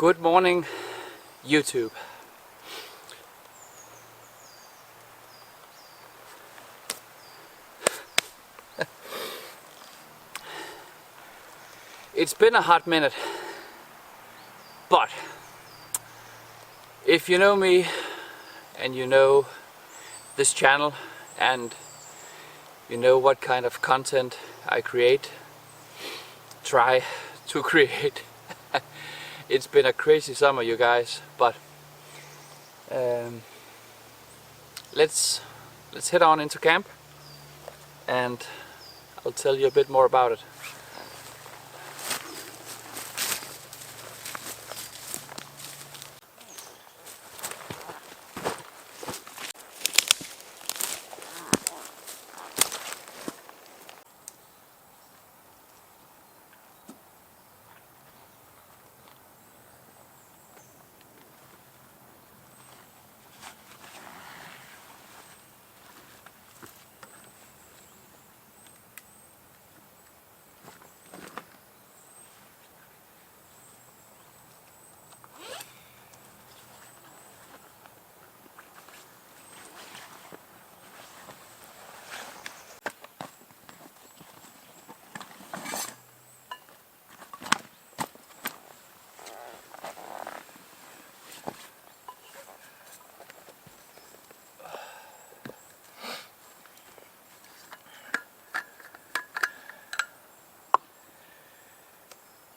Good morning, YouTube. It's been a hot minute, but if you know me and you know this channel and you know what kind of content I try to create. It's been a crazy summer, you guys, but let's head on into camp and I'll tell you a bit more about it.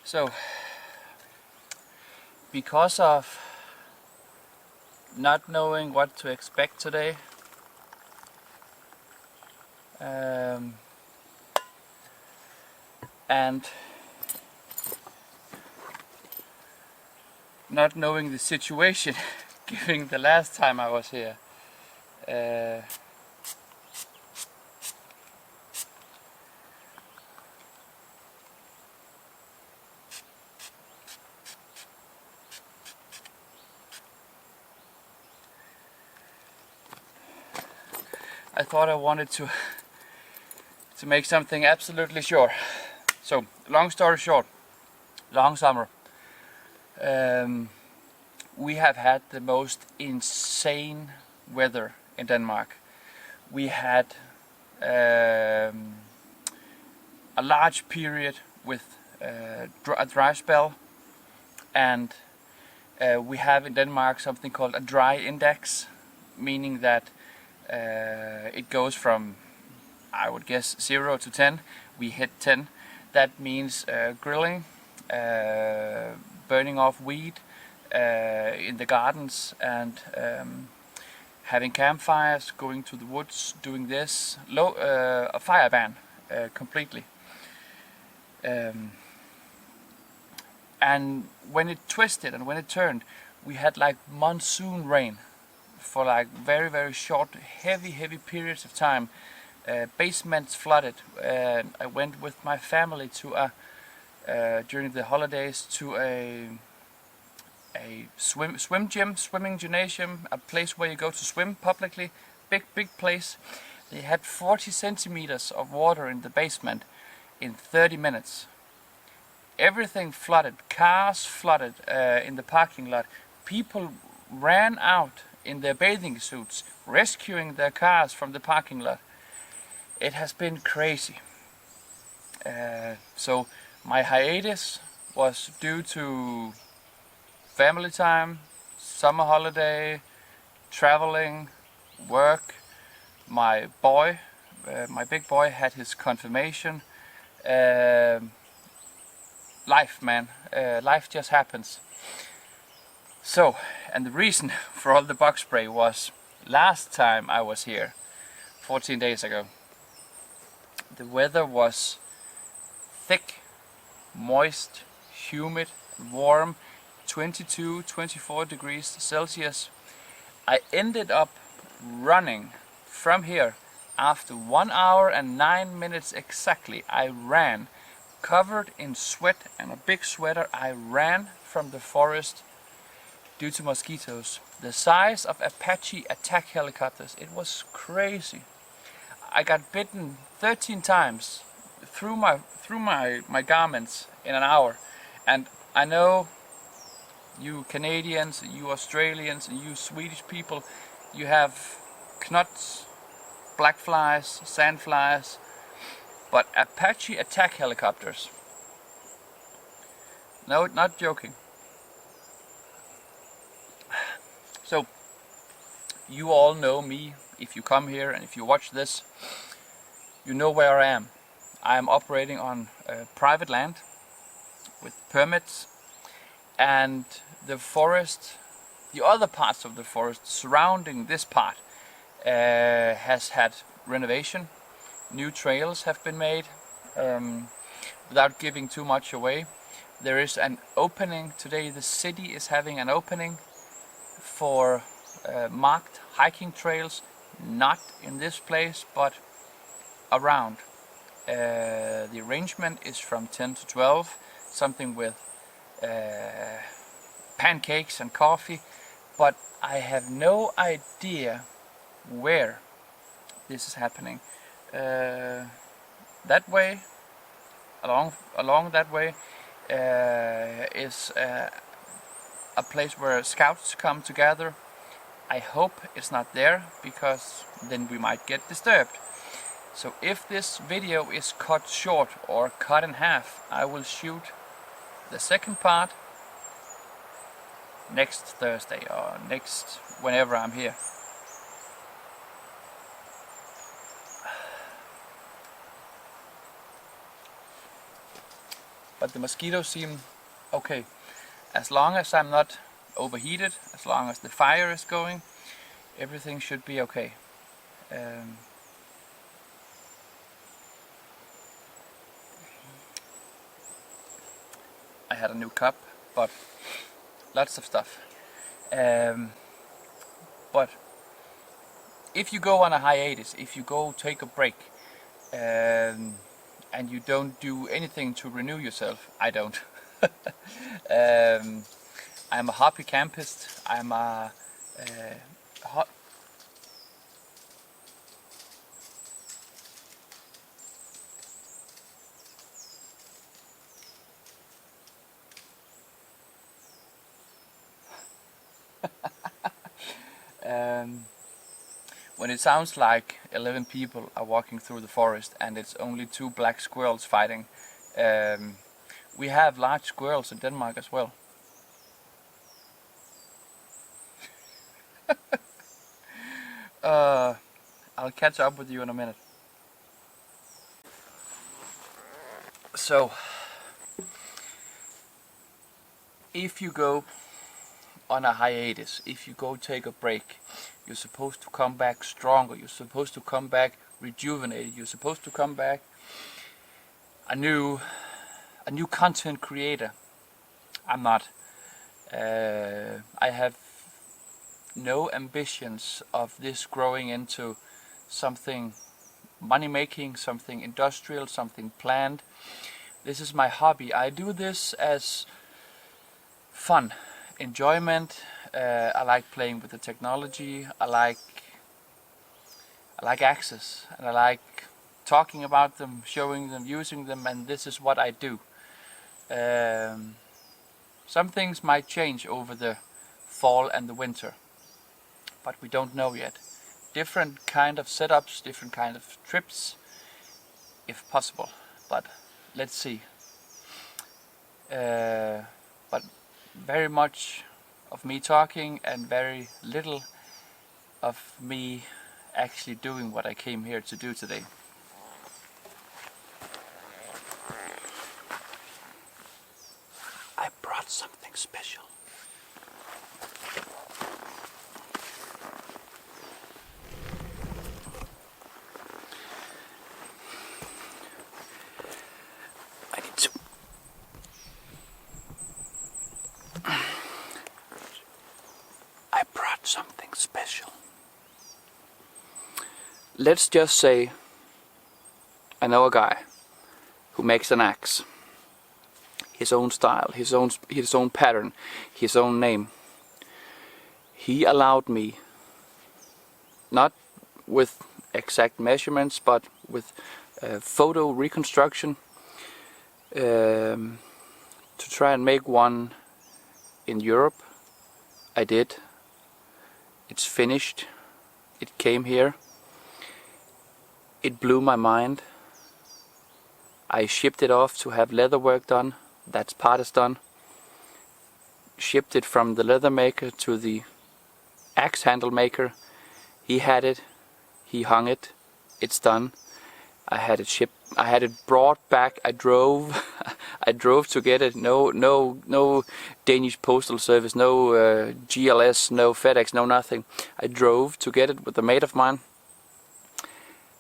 So, because of not knowing what to expect today, and not knowing the situation, given the last time I was here, I thought I wanted to make something absolutely sure. So, long story short, long summer. We have had the most insane weather in Denmark. We had a large period with a dry spell, and we have in Denmark something called a dry index, meaning that it goes from, I would guess, 0 to 10. We hit 10. That means grilling, burning off weed in the gardens, and having campfires, going to the woods, doing this. A fire ban completely. And when it twisted and when it turned, we had like monsoon rain for like very short, heavy periods of time. Basements flooded. I went with my family to during the holidays to a swimming gymnasium, a place where you go to swim publicly, big place. They had 40 centimeters of water in the basement in 30 minutes. Everything flooded, cars flooded in the parking lot. People ran out in their bathing suits, rescuing their cars from the parking lot. It has been crazy. So my hiatus was due to family time, summer holiday, traveling, work. My big boy had his confirmation. Life, man. Life just happens. So, and the reason for all the bug spray was last time I was here, 14 days ago. The weather was thick, moist, humid, warm, 22-24 degrees Celsius. I ended up running from here after 1 hour and 9 minutes exactly. I ran, covered in sweat and a big sweater. I ran from the forest due to mosquitoes, the size of Apache attack helicopters. It was crazy. I got bitten 13 times through my garments in an hour, and I know You Canadians, you Australians, and you Swedish people, you have knots, black flies, sand flies, but Apache attack helicopters. No, not joking. So, you all know me. If you come here and if you watch this, you know where I am. I am operating on private land with permits, and the forest, the other parts of the forest surrounding this part has had renovation. New trails have been made. Without giving too much away, there is an opening today. The city is having an opening for marked hiking trails, not in this place but around. The arrangement is from 10 to 12, something with pancakes and coffee, but I have no idea where this is happening. That way, along that way, is a place where scouts come together. I hope it's not there, because then we might get disturbed. So if this video is cut short or cut in half, I will shoot the second part next Thursday or next whenever I'm here. But the mosquitoes seem okay. As long as I'm not overheated, as long as the fire is going, everything should be okay. I had a new cup, but lots of stuff. But if you go on a hiatus, if you go take a break, and you don't do anything to renew yourself, I don't. I'm a hobby campist. I'm a when it sounds like 11 people are walking through the forest and it's only 2 black squirrels fighting, we have large squirrels in Denmark as well. I'll catch up with you in a minute. So, if you go on a hiatus, if you go take a break, you're supposed to come back stronger, you're supposed to come back rejuvenated, you're supposed to come back a new content creator. I'm not. I have no ambitions of this growing into something money making, something industrial, something planned. This is my hobby. I do this as fun, enjoyment. I like playing with the technology. I like access, and I like talking about them, showing them, using them, and this is what I do. Some things might change over the fall and the winter, but we don't know yet. Different kind of setups, different kind of trips, if possible, but let's see. But very much of me talking and very little of me actually doing what I came here to do today. I brought something special. I brought something special. Let's just say I know a guy who makes an axe. His own style, his own pattern, his own name. He allowed me, not with exact measurements, but with photo reconstruction, to try and make one in Europe. I did. It's finished. It came here. It blew my mind. I shipped it off to have leather work done. That part is done. Shipped it from the leather maker to the axe handle maker. He had it. He hung it. It's done. I had it shipped. I had it brought back. I drove. I drove to get it. No Danish postal service. No GLS. No FedEx. No nothing. I drove to get it with a mate of mine.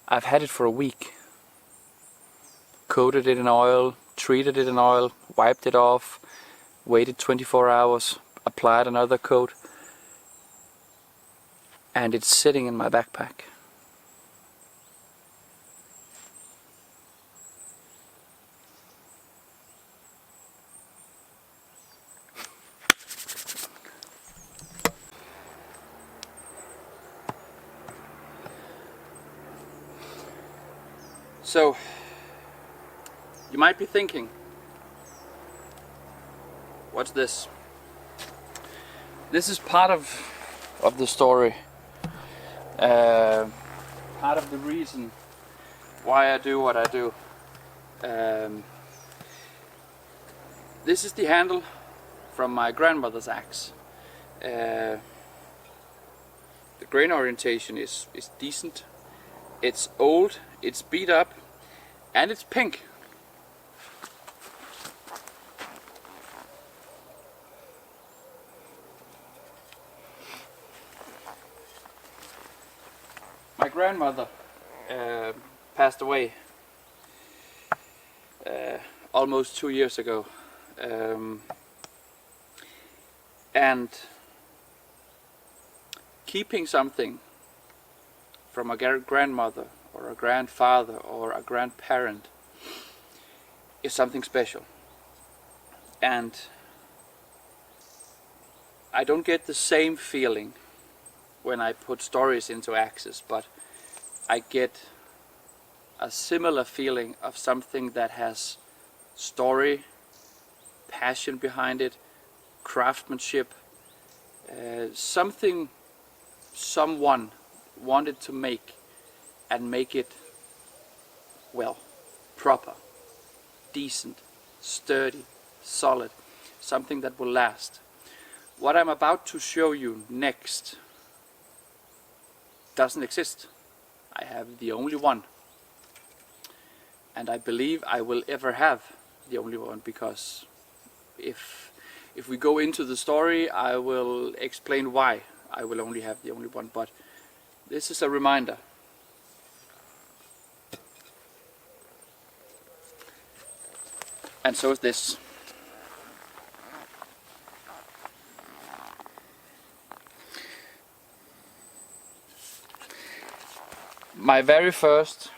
I've had it for a week. Coated it in oil. Treated it in oil. Wiped it off. Waited 24 hours. Applied another coat. And it's sitting in my backpack. So, you might be thinking, what's this? This is part of the story. Part of the reason why I do what I do. This is the handle from my grandmother's axe. The grain orientation is decent. It's old, it's beat up, and it's pink. My grandmother passed away almost 2 years ago, and keeping something from a grandmother or a grandfather or a grandparent is something special. And I don't get the same feeling when I put stories into axes, but I get a similar feeling of something that has story, passion behind it, craftsmanship, something someone wanted to make, and make it, well, proper, decent, sturdy, solid, something that will last. What I'm about to show you next doesn't exist. I have the only one, and I believe I will ever have the only one, because if we go into the story, I will explain why I will only have the only one, but this is a reminder. And so is this. My very first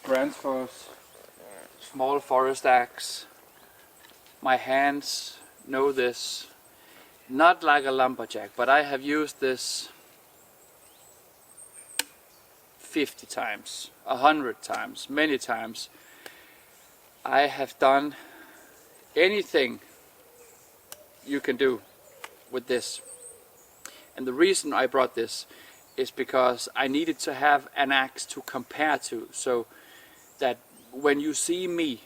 Grandfather's small forest axe. My hands know this. Not like a lumberjack, but I have used this 50 times, 100 times, many times. I have done anything you can do with this. And the reason I brought this is because I needed to have an axe to compare to, so that when you see me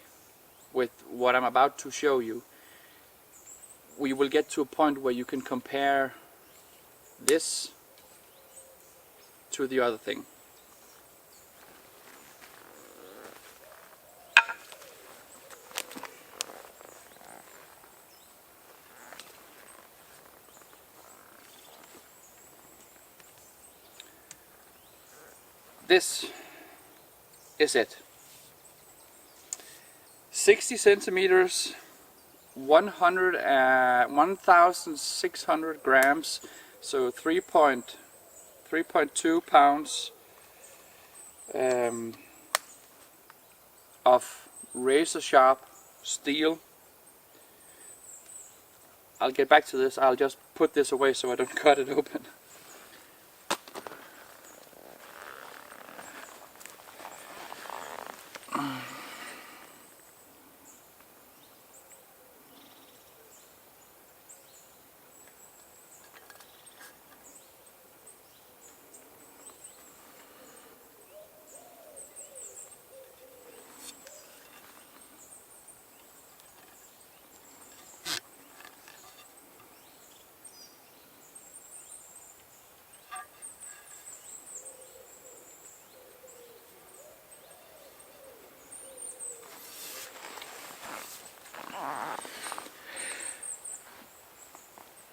with what I'm about to show you, we will get to a point where you can compare this to the other thing. This is it. 60 centimeters, 1,600 grams, so 3.2 pounds of razor sharp steel. I'll get back to this. I'll just put this away so I don't cut it open.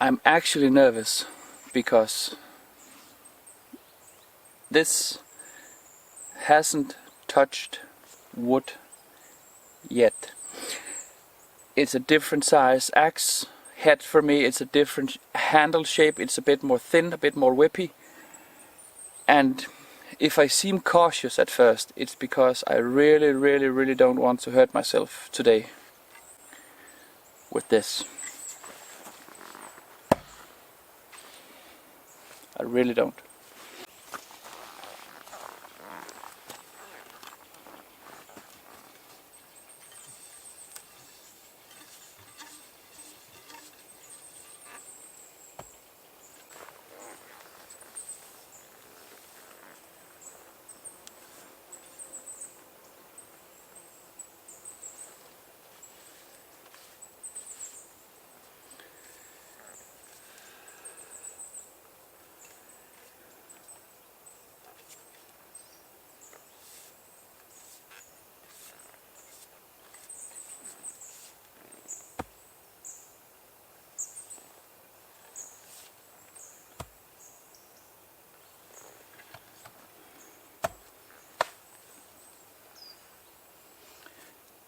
I'm actually nervous because this hasn't touched wood yet. It's a different size axe head for me, it's a different handle shape, it's a bit more thin, a bit more whippy. And if I seem cautious at first, it's because I really don't want to hurt myself today with this. I really don't.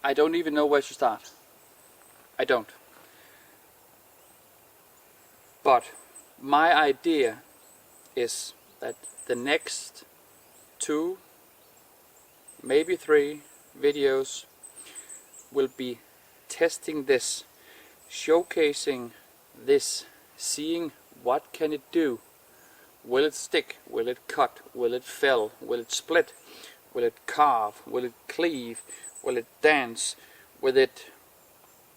I don't even know where to start. I don't. But my idea is that the next 2, maybe 3 videos will be testing this, showcasing this, seeing what can it do. Will it stick? Will it cut? Will it fell? Will it split? Will it carve? Will it cleave? Will it dance? Will it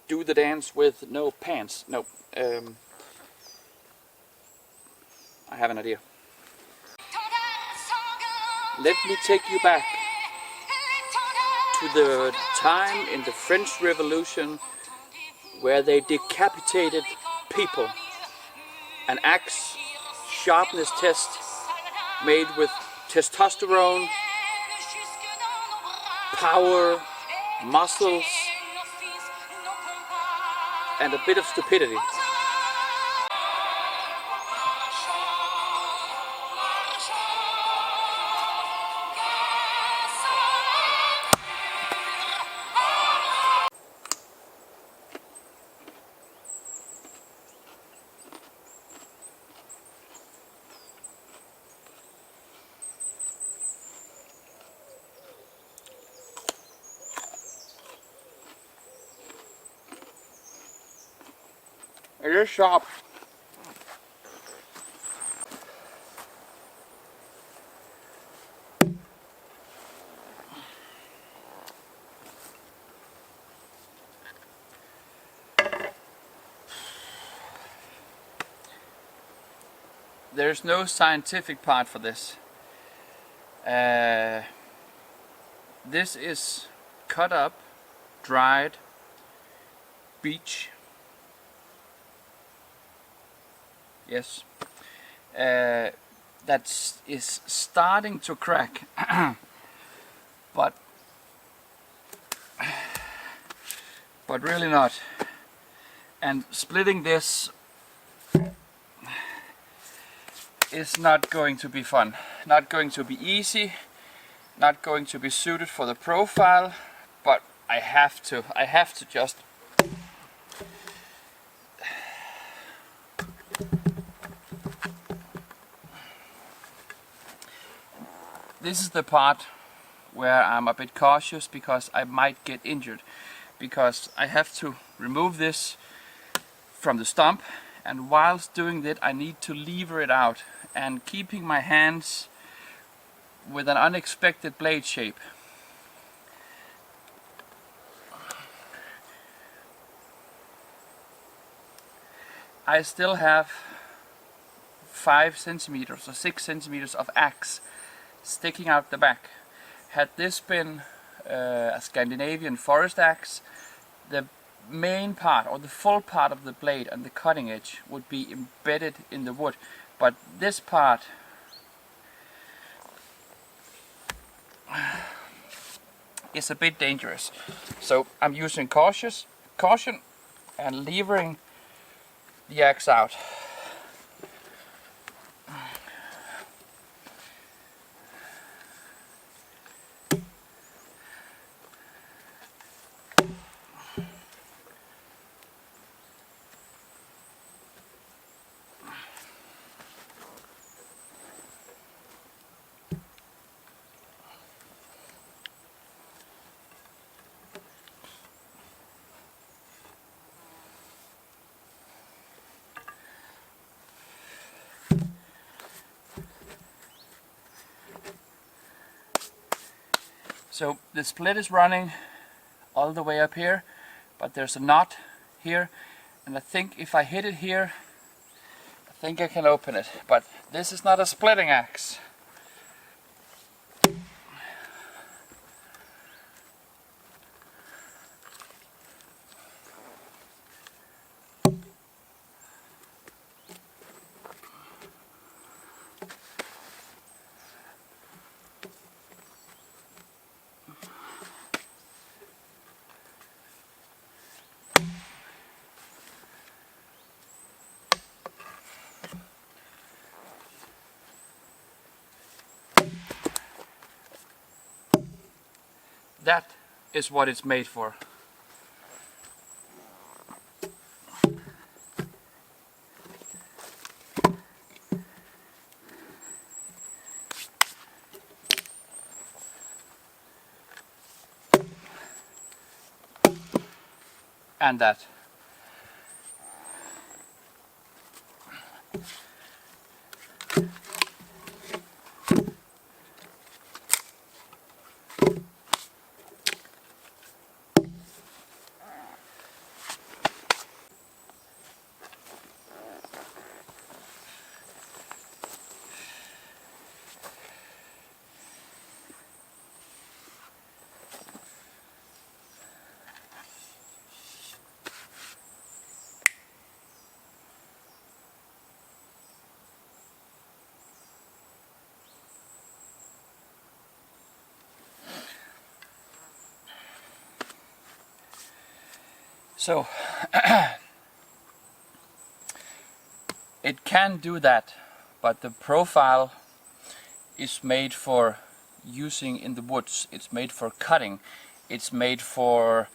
do the dance with no pants? No. I have an idea. Let me take you back to the time in the French Revolution where they decapitated people. An axe sharpness test made with testosterone, power, muscles, and a bit of stupidity. It is sharp. There's no scientific part for this. This is cut up, dried beech. Yes. That is starting to crack, but really not. And splitting this is not going to be fun, not going to be easy, not going to be suited for the profile, but I have to just this is the part where I'm a bit cautious because I might get injured, because I have to remove this from the stump, and whilst doing that I need to lever it out, and keeping my hands with an unexpected blade shape. I still have 5 centimeters or 6 centimeters of axe sticking out the back. Had this been a Scandinavian forest axe, the main part or the full part of the blade and the cutting edge would be embedded in the wood, but this part is a bit dangerous. So I'm using caution and levering the axe out. So the split is running all the way up here, but there's a knot here, and I think if I hit it here, I think I can open it. But this is not a splitting axe. That is what it's made for. And that. So it can do that, but the profile is made for using in the woods. It's made for cutting. It's made for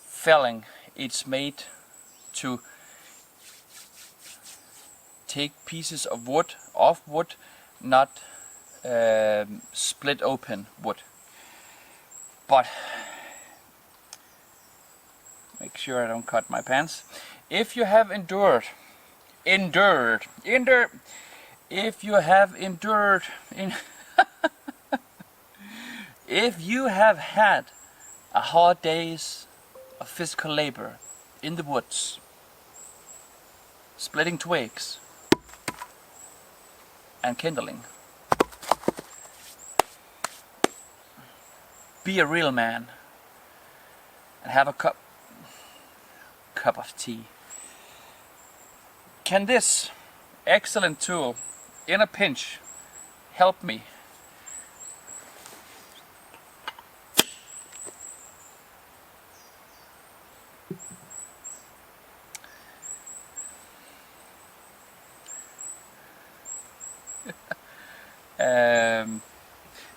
felling. It's made to take pieces of wood off wood, not split open wood. But make sure I don't cut my pants. If you have if you have endured if you have had a hard days of physical labor in the woods, splitting twigs and kindling, be a real man and have a cup of tea. Can this excellent tool in a pinch help me?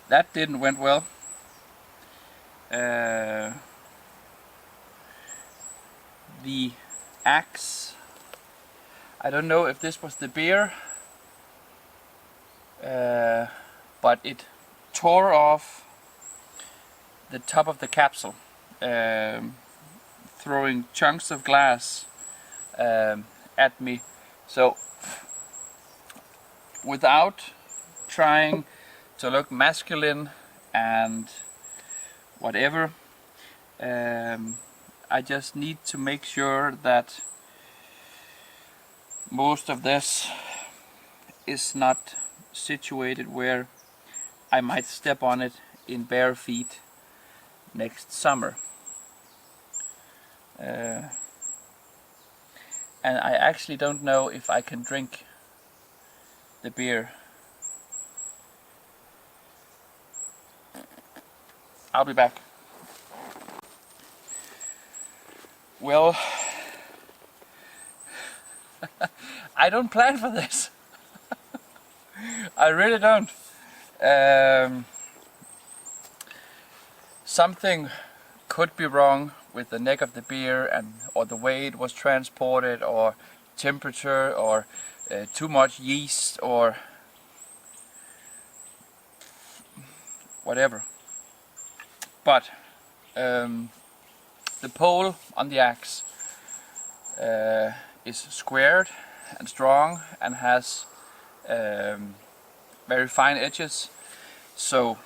That didn't went well. The axe, I don't know if this was the beer, but it tore off the top of the capsule, throwing chunks of glass at me. So without trying to look masculine and whatever, I just need to make sure that most of this is not situated where I might step on it in bare feet next summer. And I actually don't know if I can drink the beer. I'll be back. Well, I don't plan for this. I really don't. Something could be wrong with the neck of the beer, and or the way it was transported, or temperature, or too much yeast, or whatever. But the pole on the axe is squared and strong and has very fine edges, so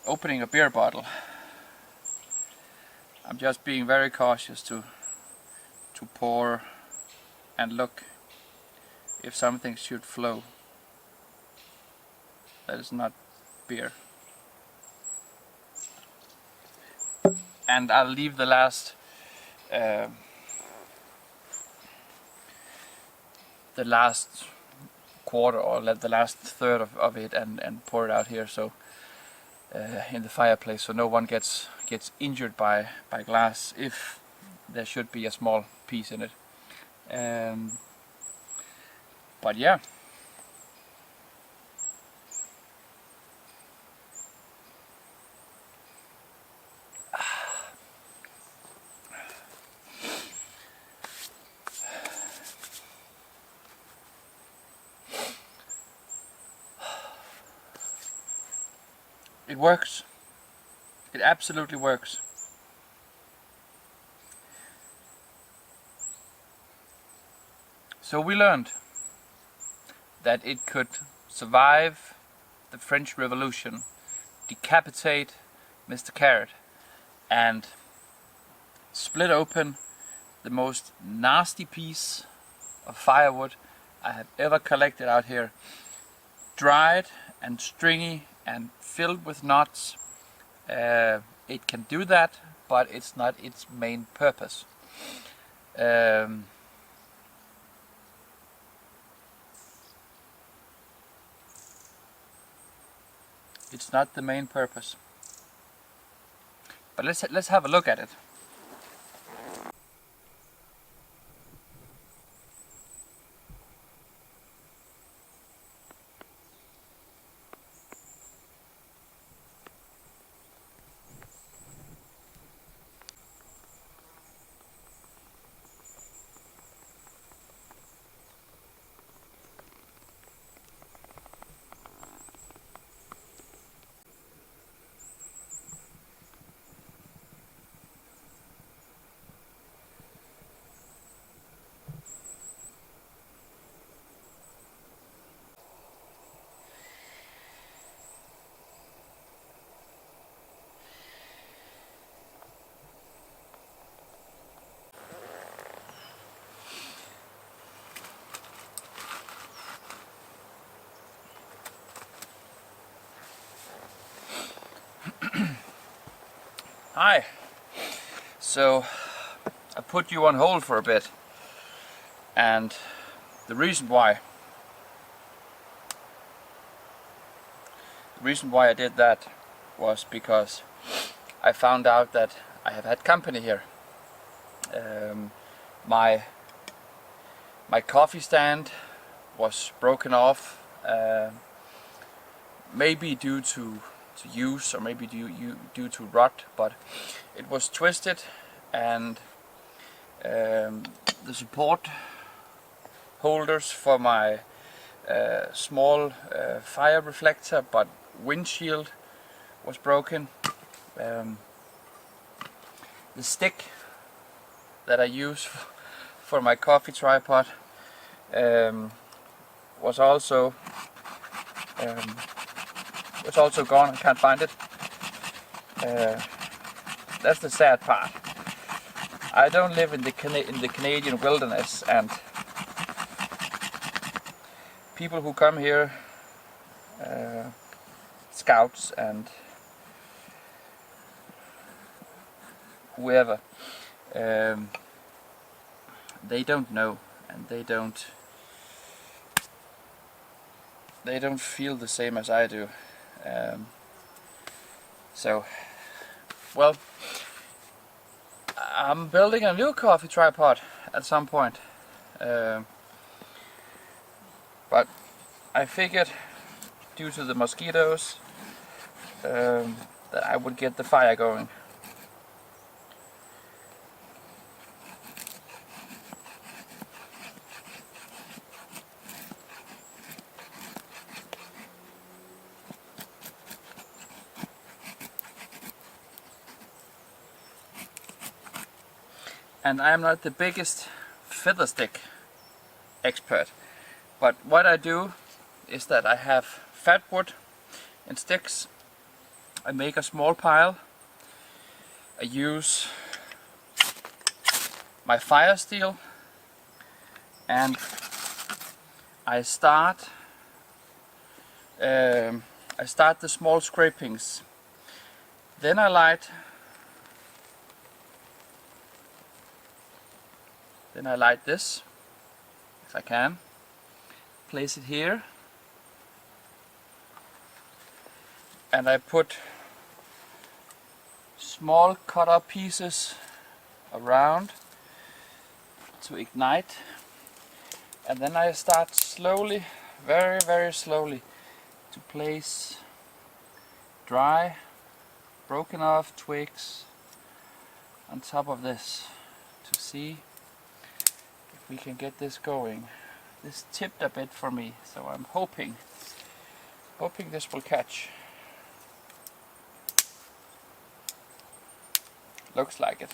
opening a beer bottle, I'm just being very cautious to pour and look if something should flow. That is not beer. And I'll leave the last quarter, or the last third of it, and pour it out here, so in the fireplace, so no one gets injured by glass, if there should be a small piece in it. But yeah. It works. It absolutely works. So we learned that it could survive the French Revolution, decapitate Mr. Carrot, and split open the most nasty piece of firewood I have ever collected out here. Dried and stringy and filled with knots. It can do that, but it's not its main purpose. It's not the main purpose. But let's have a look at it. Hi. So I put you on hold for a bit, and the reason why I did that was because I found out that I have had company here. My coffee stand was broken off, maybe due to use, or maybe due to rot, but it was twisted, and the support holders for my small fire reflector but windshield was broken. The stick that I use for my coffee tripod was also gone. I can't find it. That's the sad part. I don't live in the Canadian wilderness, and people who come here, scouts and whoever, they don't know, and they don't feel the same as I do. So Well, I'm building a new coffee tripod at some point, but I figured due to the mosquitoes that I would get the fire going. And I'm not the biggest feather stick expert, but what I do is that I have fat wood in sticks. I make a small pile. I use my fire steel and I start the small scrapings. Then I light this if I can. Place it here and I put small cut up pieces around to ignite, and then I start slowly, very slowly, to place dry broken off twigs on top of this to see if we can get this going. This tipped a bit for me, so I'm hoping this will catch. Looks like it,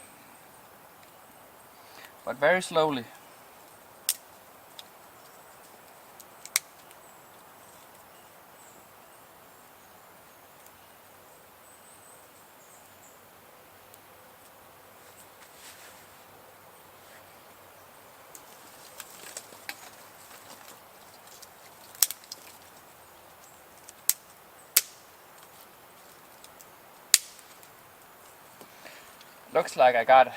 but very slowly. Looks like I got it,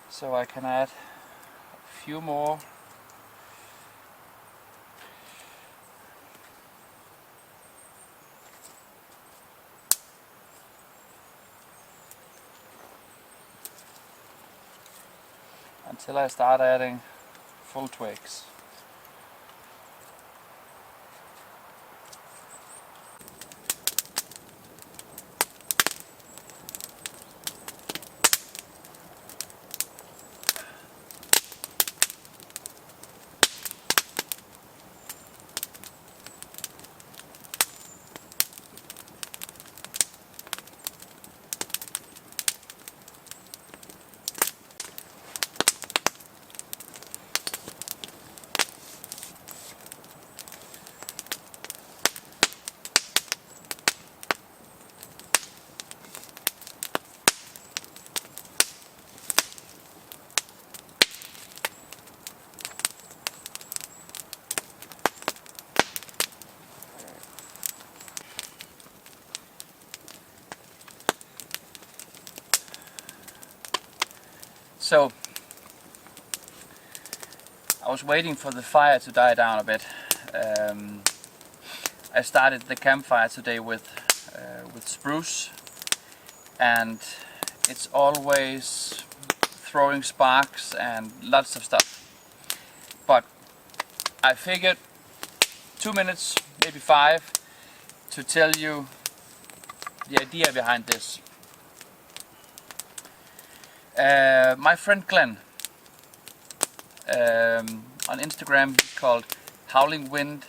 so I can add a few more. Until I start adding full twigs. So I was waiting for the fire to die down a bit. I started the campfire today with spruce, and it's always throwing sparks and lots of stuff. But I figured 2 minutes, maybe 5, to tell you the idea behind this. My friend Glenn, on Instagram, he's called Howling Wind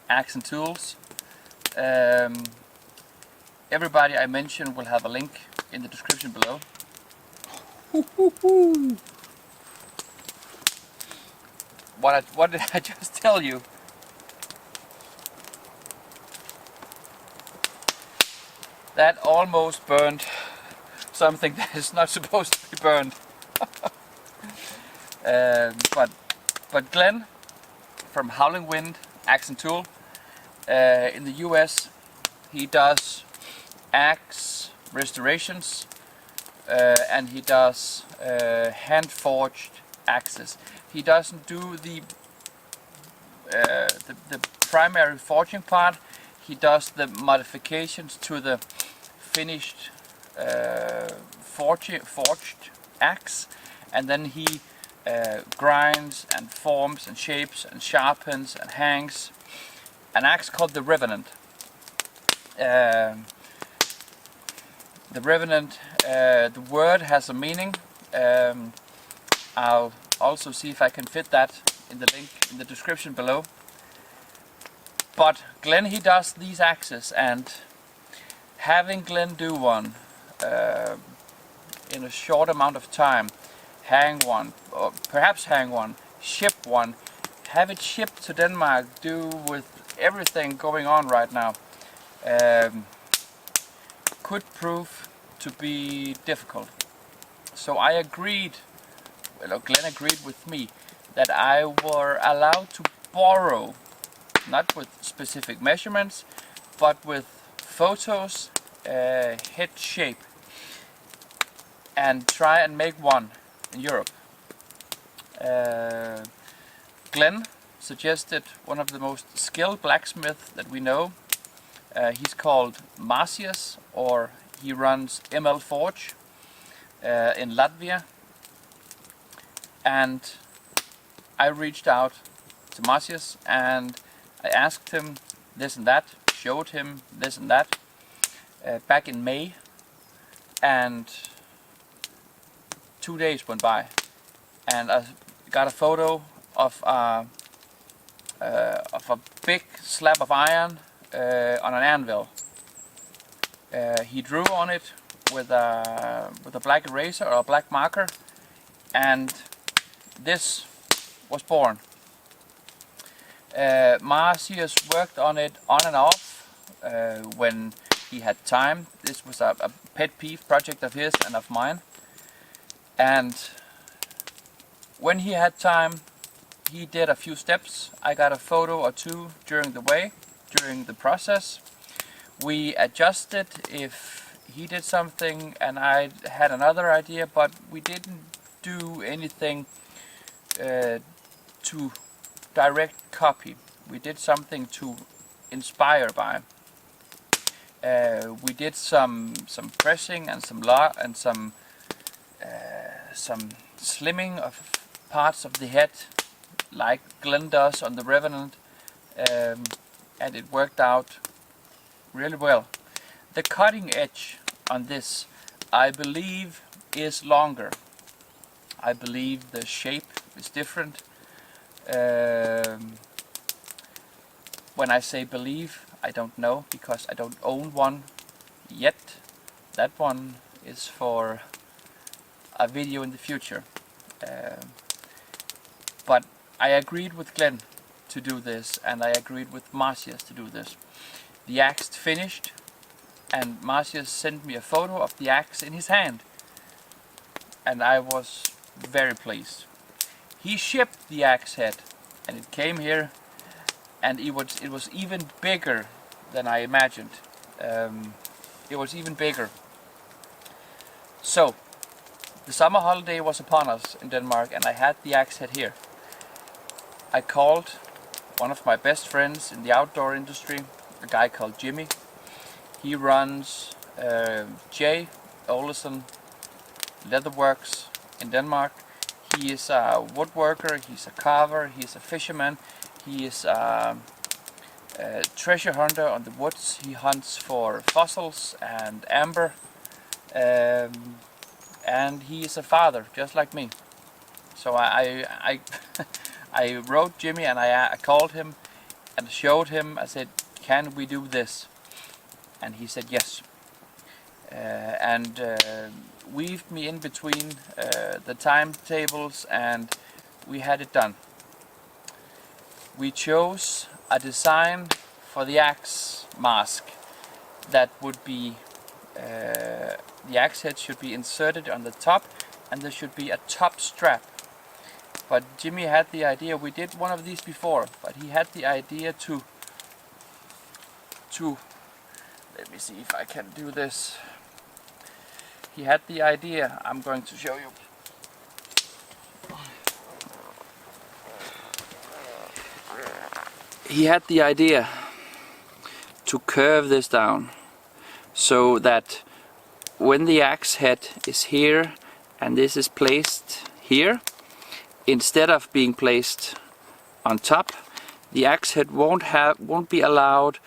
Axe and Tools. Everybody I mention will have a link in the description below. What did I just tell you? That almost burned something that is not supposed to be burned. But Glenn from Howling Wind Axe and Tool in the US, he does axe restorations and he does hand forged axes. He doesn't do the primary forging part. He does the modifications to the finished forged axe, and then he grinds and forms and shapes and sharpens and hangs an axe called the Revenant. The Revenant, the word has a meaning. I'll also see if I can fit that in the link in the description below. But Glenn, he does these axes, and having Glenn do one in a short amount of time, hang one, or perhaps hang one, ship one, have it shipped to Denmark, do with everything going on right now, could prove to be difficult. So I agreed, well, Glenn agreed with me, that I were allowed to borrow, not with specific measurements, but with photos, head shape, and try and make one in Europe. Glenn suggested one of the most skilled blacksmiths that we know. He's called Marcius, or he runs ML Forge in Latvia. And I reached out to Marcius and I asked him this and that, showed him this and that back in May, and 2 days went by and I got a photo of a big slab of iron on an anvil. He drew on it with a black eraser or a black marker, and this was born. Marcius worked on it on and off when he had time. This was a pet peeve project of his and of mine. And when he had time, he did a few steps. I got a photo or two during the process. We adjusted if he did something and I had another idea, but we didn't do anything to direct copy. We did something to inspire by. We did some pressing and some slimming of parts of the head, like Glenn does on the Revenant, and it worked out really well. The cutting edge on this, I believe, is longer. I believe the shape is different. When I say believe, I don't know, because I don't own one yet. That one is for a video in the future. But I agreed with Glenn to do this, and I agreed with Marcius to do this. The axe finished, and Marcius sent me a photo of the axe in his hand, and I was very pleased. He shipped the axe head, and it came here, and it was even bigger than I imagined. It was even bigger. So the summer holiday was upon us in Denmark, and I had the axe head here. I called one of my best friends in the outdoor industry, a guy called Jimmy. He runs J. Olesen Leatherworks in Denmark. He is a woodworker, he's a carver, he's a fisherman, he is a treasure hunter on the woods. He hunts for fossils and amber, and he is a father just like me. So I I wrote Jimmy, and I called him and showed him. I said, can we do this? And he said yes, and weaved me in between the timetables, and we had it done. We chose a design for the axe mask that would be, the axe head should be inserted on the top, and there should be a top strap. But Jimmy had the idea, we did one of these before, but he had the idea to let me see if I can do this. He had the idea, I'm going to show you. He had the idea to curve this down so that when the axe head is here and this is placed here, instead of being placed on top, the axe head won't be allowed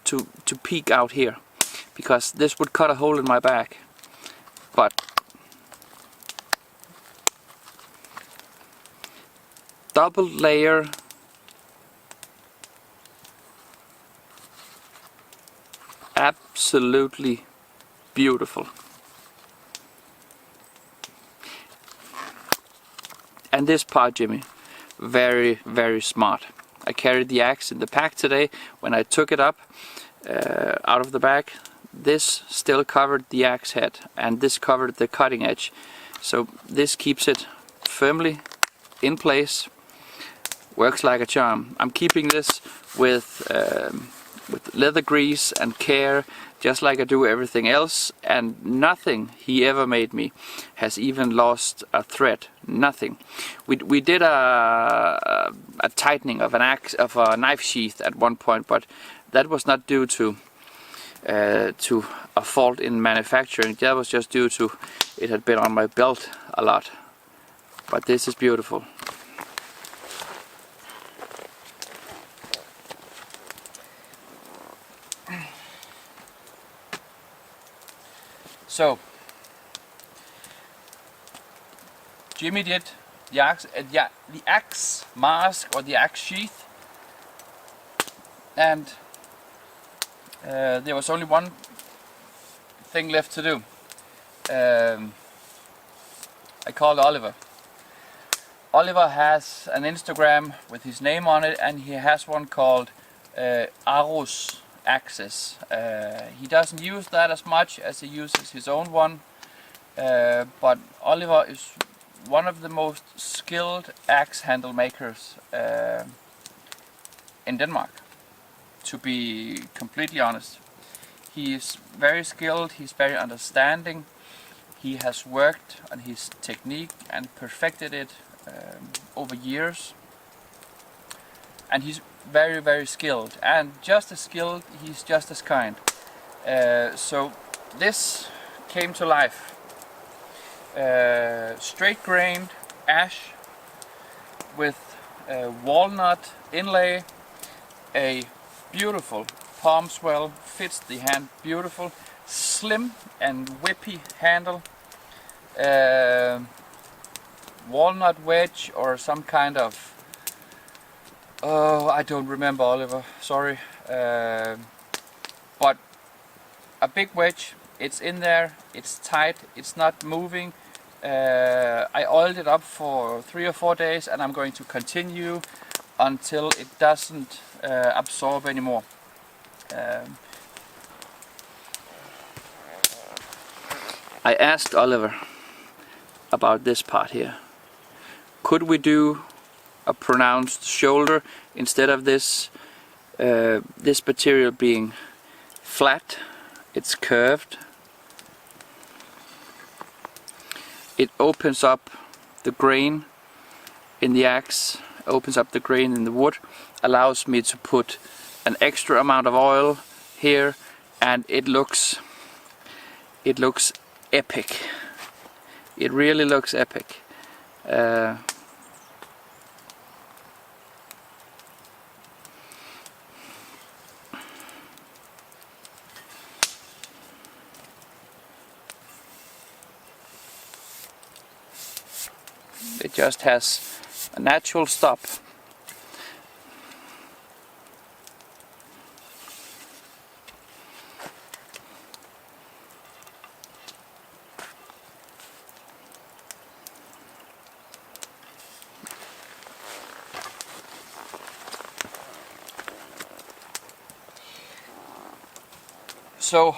to peek out here, because this would cut a hole in my back. But double layer, absolutely beautiful. And this part, Jimmy, very, very smart. I carried the axe in the pack today. When I took it up out of the bag, this still covered the axe head and this covered the cutting edge. So this keeps it firmly in place. Works like a charm. I'm keeping this with leather grease and care, just like I do everything else, and nothing he ever made me has even lost a thread. Nothing. We did a tightening of a knife sheath at one point, but that was not due to a fault in manufacturing. That was just due to it had been on my belt a lot. But this is beautiful. So Jimmy did the axe mask or the axe sheath, and there was only one thing left to do. I called Oliver. Oliver has an Instagram with his name on it, and he has one called Arus Axes. He doesn't use that as much as he uses his own one, but Oliver is one of the most skilled axe handle makers in Denmark, to be completely honest. He is very skilled, he's very understanding, he has worked on his technique and perfected it over years, and he's very, very skilled, and just as skilled, he's just as kind. So this came to life. Straight grained ash with walnut inlay, a beautiful palm swell, fits the hand beautiful, slim and whippy handle, walnut wedge or some kind of, oh, I don't remember, Oliver, sorry, but a big wedge. It's in there, it's tight, it's not moving. I oiled it up for 3 or 4 days, and I'm going to continue until it doesn't absorb anymore. I asked Oliver about this part here. Could we do a pronounced shoulder instead of this this material being flat? It's curved. It opens up the grain in the axe, opens up the grain in the wood, allows me to put an extra amount of oil here, and it looks epic. It really looks epic. It just has a natural stop. So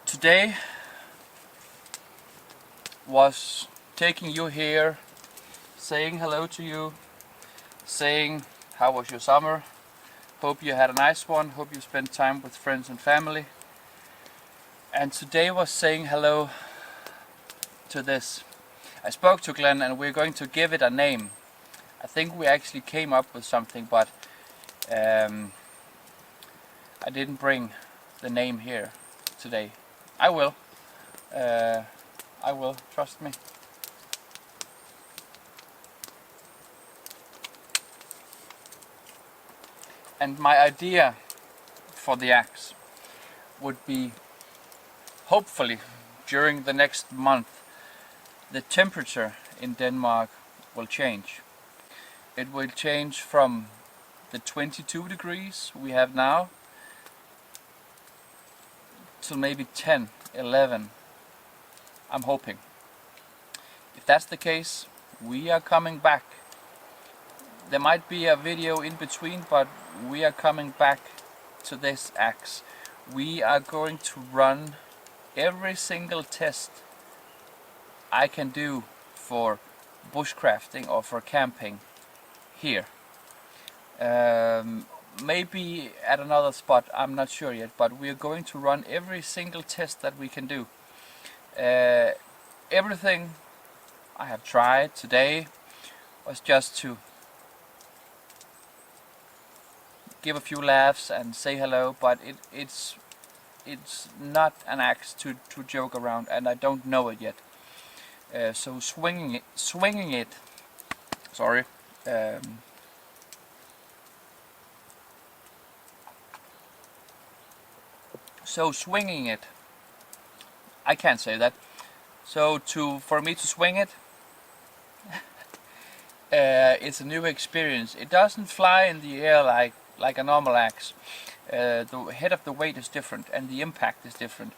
today was taking you here, saying hello to you, saying how was your summer, hope you had a nice one, hope you spent time with friends and family. And today was saying hello to this. I spoke to Glenn and we're going to give it a name. I think we actually came up with something, but I didn't bring the name here today. I will. I will, trust me. And my idea for the axe would be, hopefully during the next month, the temperature in Denmark will change. It will change from the 22 degrees we have now to maybe 10, 11. I'm hoping. If that's the case, we are coming back. There might be a video in between, but we are coming back to this axe. We are going to run every single test I can do for bushcrafting or for camping here. Maybe at another spot, I'm not sure yet, but we are going to run every single test that we can do. Everything I have tried today was just to give a few laughs and say hello, but it's not an axe to joke around, and I don't know it yet. So swinging it. Sorry. So swinging it, I can't say that. So for me to swing it, it's a new experience. It doesn't fly in the air like a normal axe. The head of the weight is different and the impact is different,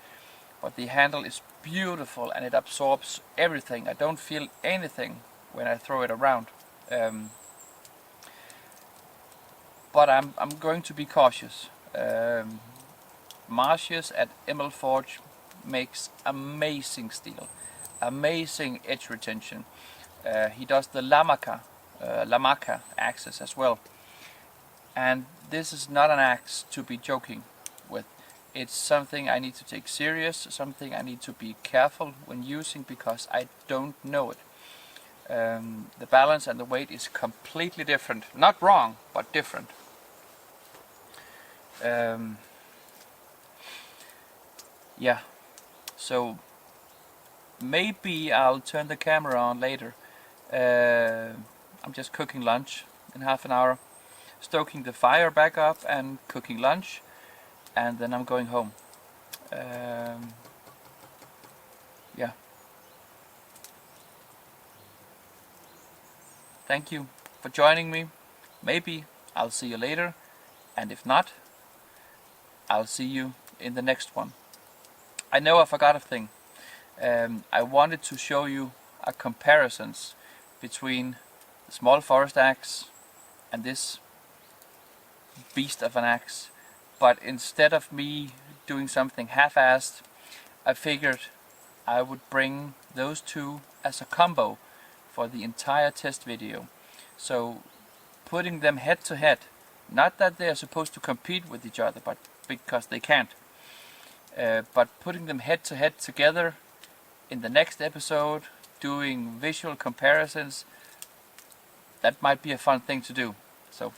but the handle is beautiful and it absorbs everything. I don't feel anything when I throw it around. But I'm going to be cautious. Marcius at Emerald Forge makes amazing steel, amazing edge retention. He does the Lamaka axes as well. And this is not an axe to be joking with. It's something I need to take serious, something I need to be careful when using, because I don't know it. The balance and the weight is completely different. Not wrong, but different. Yeah, so maybe I'll turn the camera on later. I'm just cooking lunch in half an hour, stoking the fire back up and cooking lunch, and then I'm going home. Yeah. Thank you for joining me. Maybe I'll see you later, and if not, I'll see you in the next one. I know I forgot a thing. I wanted to show you a comparisons between the small forest axe and this beast of an axe, but instead of me doing something half-assed, I figured I would bring those two as a combo for the entire test video. So putting them head to head, not that they are supposed to compete with each other, but because they can't. But putting them head to head together in the next episode, doing visual comparisons, that might be a fun thing to do. So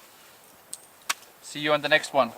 see you on the next one.